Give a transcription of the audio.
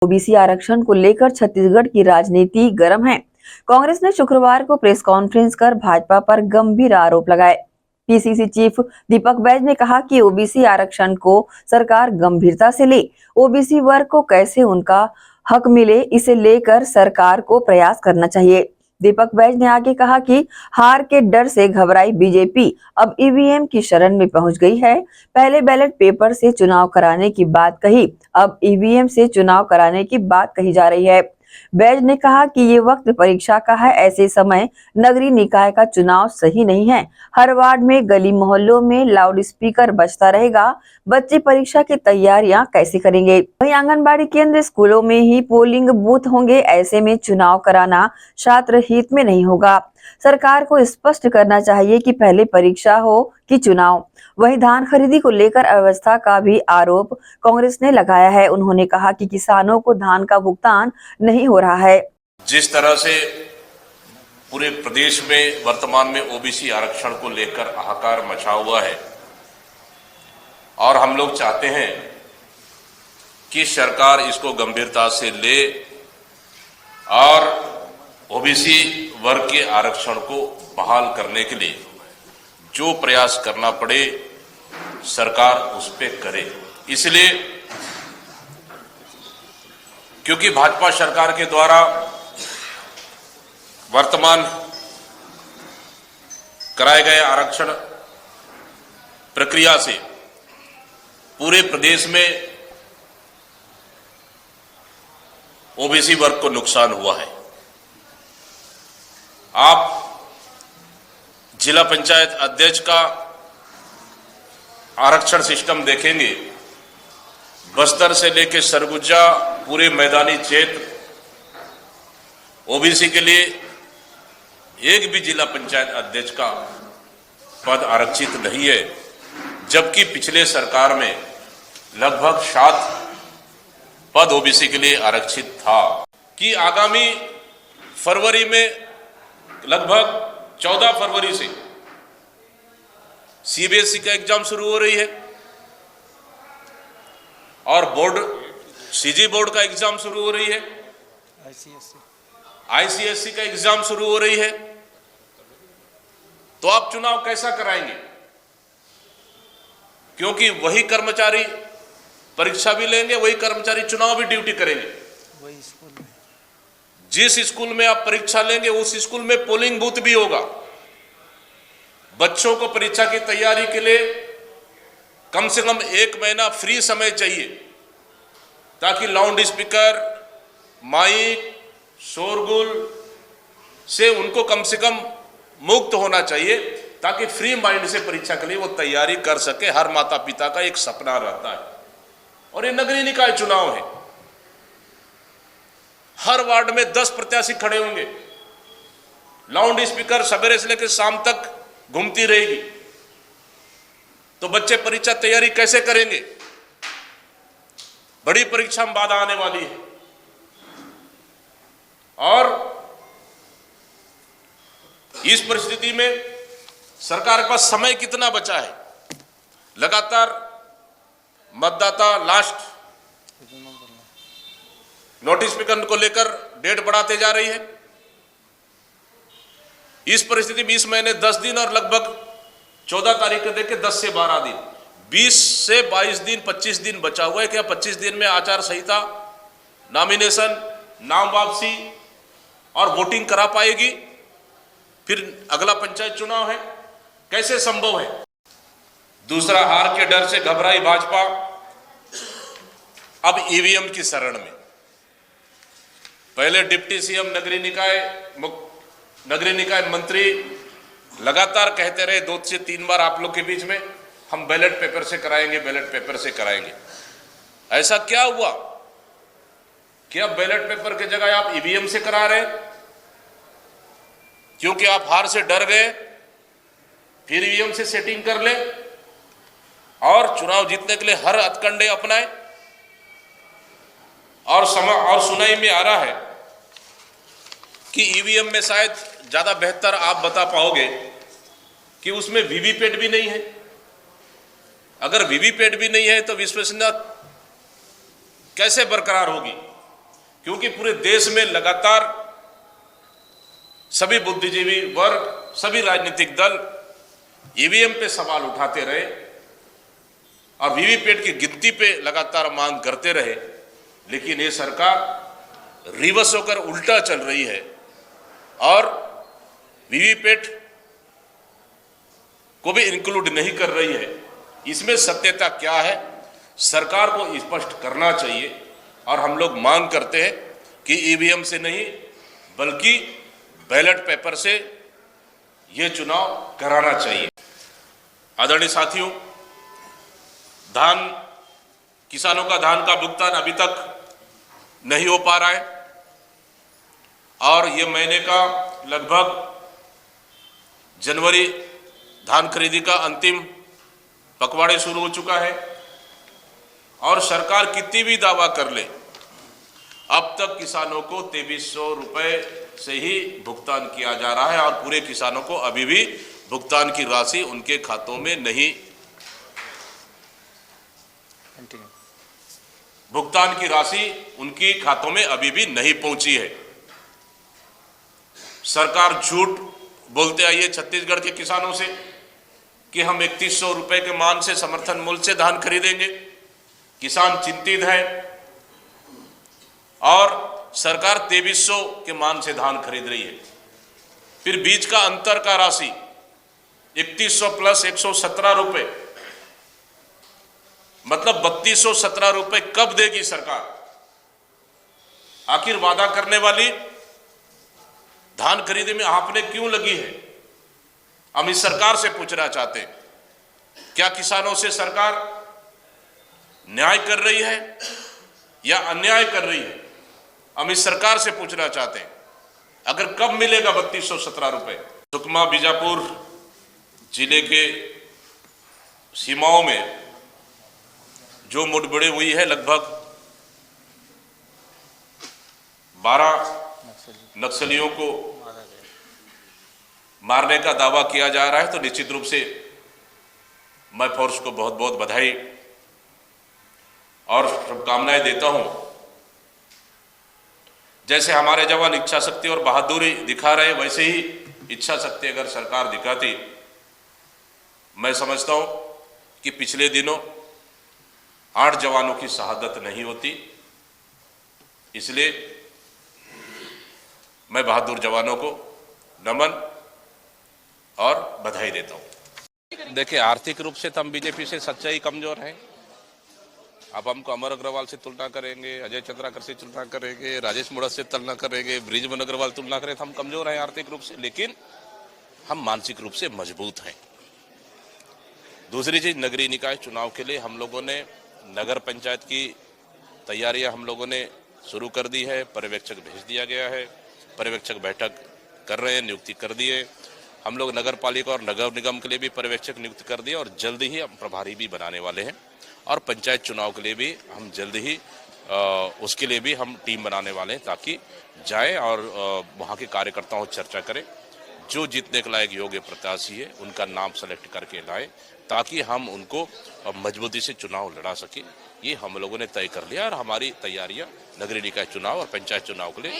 OBC आरक्षण को लेकर छत्तीसगढ़ की राजनीति गर्म है। कांग्रेस ने शुक्रवार को प्रेस कॉन्फ्रेंस कर भाजपा पर गंभीर आरोप लगाए। पीसीसी चीफ दीपक बैज ने कहा कि ओबीसी आरक्षण को सरकार गंभीरता से ले। ओबीसी वर्ग को कैसे उनका हक मिले, इसे लेकर सरकार को प्रयास करना चाहिए। दीपक बैज ने आगे कहा कि हार के डर से घबराई बीजेपी अब ईवीएम की शरण में पहुंच गई है। पहले बैलेट पेपर से चुनाव कराने की बात कही, अब ईवीएम से चुनाव कराने की बात कही जा रही है। बैज ने कहा कि ये वक्त परीक्षा का है, ऐसे समय नगरीय निकाय का चुनाव सही नहीं है। हर वार्ड में, गली मोहल्लों में लाउड स्पीकर बजता रहेगा। बच्चे परीक्षा की तैयारियां कैसे करेंगे? वहीं आंगनबाड़ी केंद्र, स्कूलों में ही पोलिंग बूथ होंगे। ऐसे में चुनाव कराना छात्र हित में नहीं होगा। सरकार को स्पष्ट करना चाहिए कि पहले परीक्षा हो कि चुनाव। वहीं धान खरीदी को लेकर अव्यवस्था का भी आरोप कांग्रेस ने लगाया है। उन्होंने कहा कि किसानों को धान का भुगतान नहीं हो रहा है। जिस तरह से पूरे प्रदेश में वर्तमान में ओबीसी आरक्षण को लेकर हाहाकार मचा हुआ है और हम लोग चाहते हैं कि सरकार इसको गंभीरता से ले और ओबीसी वर्ग के आरक्षण को बहाल करने के लिए जो प्रयास करना पड़े सरकार उस पे करे। इसलिए क्योंकि भाजपा सरकार के द्वारा वर्तमान कराए गए आरक्षण प्रक्रिया से पूरे प्रदेश में ओबीसी वर्ग को नुकसान हुआ है। आप जिला पंचायत अध्यक्ष का आरक्षण सिस्टम देखेंगे, बस्तर से लेकर सरगुजा पूरे मैदानी क्षेत्र ओबीसी के लिए एक भी जिला पंचायत अध्यक्ष का पद आरक्षित नहीं है, जबकि पिछले सरकार में लगभग 7 पद ओबीसी के लिए आरक्षित था। कि आगामी फरवरी में लगभग 14 फरवरी से सीबीएसई का एग्जाम शुरू हो रही है और बोर्ड सीजी बोर्ड का एग्जाम शुरू हो रही है, आईसीएसई का एग्जाम शुरू हो रही है। तो आप चुनाव कैसा कराएंगे? क्योंकि वही कर्मचारी परीक्षा भी लेंगे, वही कर्मचारी चुनाव भी ड्यूटी करेंगे। जिस स्कूल में आप परीक्षा लेंगे उस स्कूल में पोलिंग बूथ भी होगा। बच्चों को परीक्षा की तैयारी के लिए कम से कम 1 महीना फ्री समय चाहिए, ताकि लाउड स्पीकर, माइक, शोरगुल से उनको कम से कम मुक्त होना चाहिए, ताकि फ्री माइंड से परीक्षा के लिए वो तैयारी कर सके। हर माता पिता का एक सपना रहता है। और ये नगरीय निकाय चुनाव है, हर वार्ड में 10 प्रत्याशी खड़े होंगे। लाउड स्पीकर सवेरे से लेकर शाम तक घूमती रहेगी, तो बच्चे परीक्षा तैयारी कैसे करेंगे? बड़ी परीक्षा में बाधा आने वाली है। और इस परिस्थिति में सरकार के पास समय कितना बचा है? लगातार मतदाता लास्ट नोटिफिकेशन को लेकर डेट बढ़ाते जा रही है। इस परिस्थिति में इस महीने 10 दिन और लगभग 14 तारीख को देखे 10 से 12 दिन, 20 से 22 दिन, 25 दिन बचा हुआ है। क्या 25 दिन में आचार संहिता, नॉमिनेशन, नाम वापसी और वोटिंग करा पाएगी? फिर अगला पंचायत चुनाव है, कैसे संभव है? दूसरा, हार के डर से घबराई भाजपा अब ईवीएम की शरण में। पहले डिप्टी सीएम नगरीय निकाय मंत्री लगातार कहते रहे 2 से 3 बार आप लोग के बीच में, हम बैलेट पेपर से कराएंगे, बैलेट पेपर से कराएंगे। ऐसा क्या हुआ कि अब बैलेट पेपर की जगह आप ईवीएम से करा रहे? क्योंकि आप हार से डर गए, फिर ईवीएम से सेटिंग कर ले और चुनाव जीतने के लिए हर हथकंडे अपनाए। और सुनाई में आ रहा है कि ईवीएम में शायद ज्यादा बेहतर आप बता पाओगे कि उसमें वीवीपैट भी नहीं है। अगर वीवीपैट भी नहीं है तो विश्वसनीयता कैसे बरकरार होगी? क्योंकि पूरे देश में लगातार सभी बुद्धिजीवी वर्ग, सभी राजनीतिक दल ईवीएम पे सवाल उठाते रहे और वीवीपैट की गिनती पे लगातार मांग करते रहे, लेकिन ये सरकार रिवर्स होकर उल्टा चल रही है और वीवीपैट को भी इंक्लूड नहीं कर रही है। इसमें सत्यता क्या है, सरकार को स्पष्ट करना चाहिए और हम लोग मांग करते हैं कि ईवीएम से नहीं बल्कि बैलेट पेपर से ये चुनाव कराना चाहिए। आदरणीय साथियों, किसानों का धान का भुगतान अभी तक नहीं हो पा रहा है और ये महीने का लगभग जनवरी धान खरीदी का अंतिम पखवाड़े शुरू हो चुका है और सरकार कितनी भी दावा कर ले, अब तक किसानों को 2300 रुपए से ही भुगतान किया जा रहा है और पूरे किसानों को अभी भी भुगतान की राशि उनके खातों में नहीं, भुगतान की राशि उनके खातों में अभी भी नहीं पहुंची है। सरकार झूठ बोलते आई है छत्तीसगढ़ के किसानों से कि हम 3100 रुपए के मान से समर्थन मूल्य से धान खरीदेंगे। किसान चिंतित है और सरकार 2300 के मान से धान खरीद रही है। फिर बीच का अंतर का राशि 3100 प्लस 117 रुपए, मतलब 3217 रुपए कब देगी सरकार? आखिर वादा करने वाली धान खरीदी में आपने क्यों लगी है? हम इस सरकार से पूछना चाहते हैं, क्या किसानों से सरकार न्याय कर रही है या अन्याय कर रही है? हम इस सरकार से पूछना चाहते हैं, अगर कब मिलेगा 3217 रुपए? सुकमा बीजापुर जिले के सीमाओं में जो मुठभेड़ हुई है, लगभग 12 नक्सलियों को मारने का दावा किया जा रहा है, तो निश्चित रूप से मैं फोर्स को बहुत बहुत बधाई और शुभकामनाएं देता हूं। जैसे हमारे जवान इच्छा शक्ति और बहादुरी दिखा रहे, वैसे ही इच्छा शक्ति अगर सरकार दिखाती, मैं समझता हूं कि पिछले दिनों 8 जवानों की शहादत नहीं होती। इसलिए मैं बहादुर जवानों को नमन और बधाई देता हूं। देखिए, आर्थिक रूप से तो हम बीजेपी से सच्चाई कमजोर हैं। अब हमको अमर अग्रवाल से तुलना करेंगे, अजय चंद्राकर से तुलना करेंगे, राजेश मुड़त से तुलना करेंगे, बृजमोहन अग्रवाल तुलना करें, तो हम कमजोर हैं आर्थिक रूप से, लेकिन हम मानसिक रूप से मजबूत हैं। दूसरी चीज, नगरीय निकाय चुनाव के लिए हम लोगों ने नगर पंचायत की तैयारियां हम लोगों ने शुरू कर दी है। पर्यवेक्षक भेज दिया गया है, पर्यवेक्षक बैठक कर रहे हैं, नियुक्ति कर दिए। हम लोग नगर पालिका और नगर निगम के लिए भी पर्यवेक्षक नियुक्त कर दिए और जल्द ही हम प्रभारी भी बनाने वाले हैं। और पंचायत चुनाव के लिए भी हम जल्द ही उसके लिए भी हम टीम बनाने वाले हैं, ताकि जाएं और वहाँ के कार्यकर्ताओं से चर्चा करें, जो जीतने के लायक योग्य प्रत्याशी है उनका नाम सेलेक्ट करके लाएं, ताकि हम उनको मजबूती से चुनाव लड़ा सके। ये हम लोगों ने तय कर लिया और हमारी तैयारियां नगरीय निकाय चुनाव और पंचायत चुनाव के लिए